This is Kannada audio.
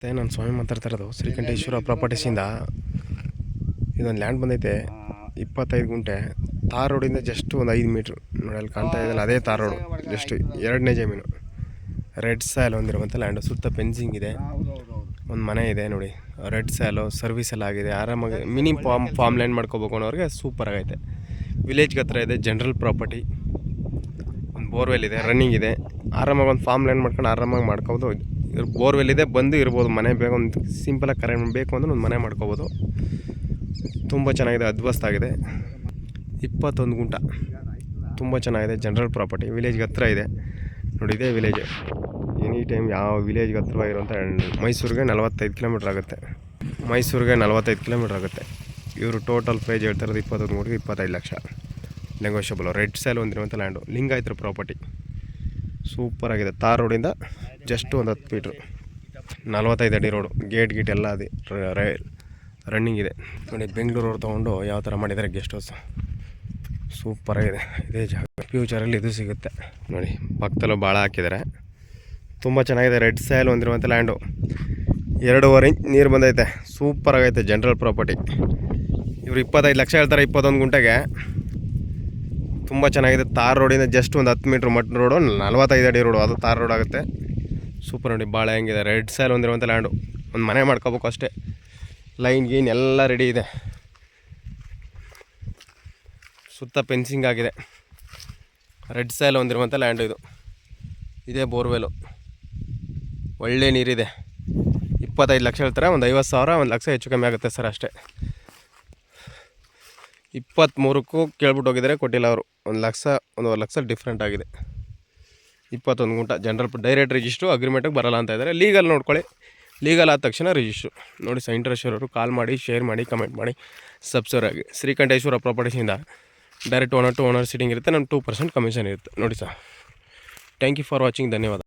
ಮತ್ತು ನಾನು ಸ್ವಾಮಿ ಮಾತಾಡ್ತಾ ಇರೋದು ಶ್ರೀಕಂಠೇಶ್ವರ ಪ್ರಾಪರ್ಟೀಸಿಂದ. ಇದೊಂದು ಲ್ಯಾಂಡ್ ಬಂದೈತೆ 25 ಗುಂಟೆ. ತಾರ್ ರೋಡಿಂದ ಜಸ್ಟ್ ಒಂದು 5 ಮೀಟ್ರ್ ನೋಡಿ, ಅಲ್ಲಿ ಕಾಣ್ತಾ ಇದೆಯಲ್ಲ ಅದೇ ತಾರ್ ರೋಡು. ಜಸ್ಟ್ 2ನೇ ಜಮೀನು, ರೆಡ್ ಸ್ಯಾಲ್ ಹೊಂದಿರುವಂಥ ಲ್ಯಾಂಡು. ಸುತ್ತ ಫೆನ್ಸಿಂಗ್ ಇದೆ, ಒಂದು ಮನೆ ಇದೆ ನೋಡಿ. ರೆಡ್ ಸ್ಯಾಲು ಸರ್ವಿಸ್ ಎಲ್ಲ ಆಗಿದೆ. ಆರಾಮಾಗಿ ಮಿನಿ ಫಾರ್ಮ್ ಲ್ಯಾಂಡ್ ಮಾಡ್ಕೋಬೇಕು ಅನ್ನೋರಿಗೆ ಸೂಪರ್ ಆಗೈತೆ. ವಿಲೇಜ್ಗೆ ಹತ್ರ ಇದೆ, ಜನರಲ್ ಪ್ರಾಪರ್ಟಿ. ಒಂದು ಬೋರ್ವೆಲ್ ಇದೆ, ರನ್ನಿಂಗ್ ಇದೆ. ಆರಾಮಾಗಿ ಒಂದು ಫಾರ್ಮ್ ಲ್ಯಾಂಡ್ ಮಾಡ್ಕೊಂಡು ಆರಾಮಾಗಿ ಮಾಡ್ಕೋಬೋದು. ಬೋರ್ವೆಲ್ ಇದೆ, ಬಂದು ಇರ್ಬೋದು. ಮನೆ ಬೇಕು, ಒಂದು ಸಿಂಪಲಾಗಿ ಕರೆಂಟ್ ಬೇಕು ಅಂದ್ರೆ ಒಂದು ಮನೆ ಮಾಡ್ಕೋಬೋದು. ತುಂಬ ಚೆನ್ನಾಗಿದೆ, ಅದ್ಭುತವಾಗಿದೆ. 21 ಗುಂಟ, ತುಂಬ ಚೆನ್ನಾಗಿದೆ. ಜನರಲ್ ಪ್ರಾಪರ್ಟಿ, ವಿಲೇಜ್ಗೆ ಹತ್ರ ಇದೆ ನೋಡಿ. ಇದೇ ವಿಲೇಜ್. ಎನಿ ಟೈಮ್ ಯಾವ ವಿಲೇಜ್ಗೆ ಹತ್ರವಾಗಿರುವಂಥ ಮೈಸೂರಿಗೆ 45 ಕಿಲೋಮೀಟ್ರ್ ಆಗುತ್ತೆ. ಮೈಸೂರಿಗೆ 45 ಕಿಲೋಮೀಟ್ರ್ ಆಗುತ್ತೆ. ಇವರು ಟೋಟಲ್ ಪ್ರೈಸ್ ಹೇಳ್ತಾಯಿರೋದು 21 ಗುಂಟಿಗೆ 25 lakh. Negotiable. Red soil land ಲ್ಯಾಂಡು. ಲಿಂಗಾಯತರ ಪ್ರಾಪರ್ಟಿ ಸೂಪರಾಗಿದೆ. ತಾರ್ ರೋಡಿಂದ ಜಸ್ಟ್ ಒಂದು 10 ಮೀಟ್ರು, 45 ಅಡಿ ರೋಡು. ಗೇಟ್ ಎಲ್ಲ ಅದೇ ರನ್ನಿಂಗ್ ಇದೆ ನೋಡಿ. ಬೆಂಗಳೂರವ್ರು ತೊಗೊಂಡು ಯಾವ ಥರ ಮಾಡಿದ್ದಾರೆ ಗೆಸ್ಟ್ ಹೌಸ್, ಸೂಪರಾಗಿದೆ. ಇದೇ ಜಾಗ ಫ್ಯೂಚರಲ್ಲಿ ಇದು ಸಿಗುತ್ತೆ ನೋಡಿ. ಪಕ್ಕದಲ್ಲೂ ಭಾಳ ಹಾಕಿದ್ದಾರೆ, ತುಂಬ ಚೆನ್ನಾಗಿದೆ. Red soil land land. 2.5 inch ನೀರು ಬಂದೈತೆ, ಸೂಪರಾಗೈತೆ. General property. ಇವರು 25 ಲಕ್ಷ ಹೇಳ್ತಾರೆ 21 ಗುಂಟೆಗೆ. ತುಂಬ ಚೆನ್ನಾಗಿದೆ. ತಾರ್ ರೋಡಿಂದ ಜಸ್ಟ್ ಒಂದು 10 ಮೀಟ್ರ್ ಮಟ್ ರೋಡು, 45 ಅಡಿ ರೋಡು. ಅದು ತಾರ್ ರೋಡ್ ಆಗುತ್ತೆ. ಸೂಪರ್ ನೋಡಿ, ಭಾಳ ಹೆಂಗಿದೆ. Red soil land land. ಒಂದು ಮನೆ ಮಾಡ್ಕೋಬೇಕು ಅಷ್ಟೇ. ಲೈನ್ ಗೀನ್ ಎಲ್ಲ ರೆಡಿ ಇದೆ. ಸುತ್ತ ಫೆನ್ಸಿಂಗ್ ಆಗಿದೆ. ರೆಡ್ ಸ್ಯಾಲ್ ಹೊಂದಿರುವಂಥ ಲ್ಯಾಂಡು ಇದು. ಇದೇ ಬೋರ್ವೆಲು, ಒಳ್ಳೆ ನೀರಿದೆ. 25 ಲಕ್ಷ ಹೇಳ್ತಾರೆ, ಒಂದು 50,000 1 ಲಕ್ಷ ಹೆಚ್ಚು ಕಮ್ಮಿ ಆಗುತ್ತೆ ಸರ್ ಅಷ್ಟೇ. 23ಕ್ಕೂ ಕೇಳ್ಬಿಟ್ಟು ಹೋಗಿದ್ದಾರೆ, ಕೊಟ್ಟಿಲ್ಲ ಅವರು. 1 ಲಕ್ಷ ಡಿಫ್ರೆಂಟ್ ಆಗಿದೆ. 21 ಗುಂಟ ಜನರಲ್ ಡೈರೆಕ್ಟ್ ರಿಜಿಸ್ಟ್ರು. ಅಗ್ರಿಮೆಂಟಿಗೆ ಬರಲ್ಲ ಅಂತ ಇದ್ದಾರೆ. ಲೀಗಲ್ ನೋಡ್ಕೊಳ್ಳಿ, ಲೀಗಲ್ ಆದ ತಕ್ಷಣ ರಿಜಿಸ್ಟ್ರು ನೋಡಿ. ಇಂಟ್ರೆಸ್ಟ್ ಕಾಲ್ ಮಾಡಿ, ಶೇರ್ ಮಾಡಿ, ಕಮೆಂಟ್ ಮಾಡಿ, ಸಬ್ಸ್ಕ್ರೈಬ್ ಆಗಿ. ಶ್ರೀಕಂಠೇಶ್ವರ ಪ್ರಾಪರ್ಟೀಸಿಂದ direct owner to owner sitting ಇರುತ್ತೆ. ನಮ್ಮ 2% ಕಮಿಷನ್ ಇರುತ್ತೆ ನೋಡಿ sir. Thank you for watching. ಧನ್ಯವಾದ.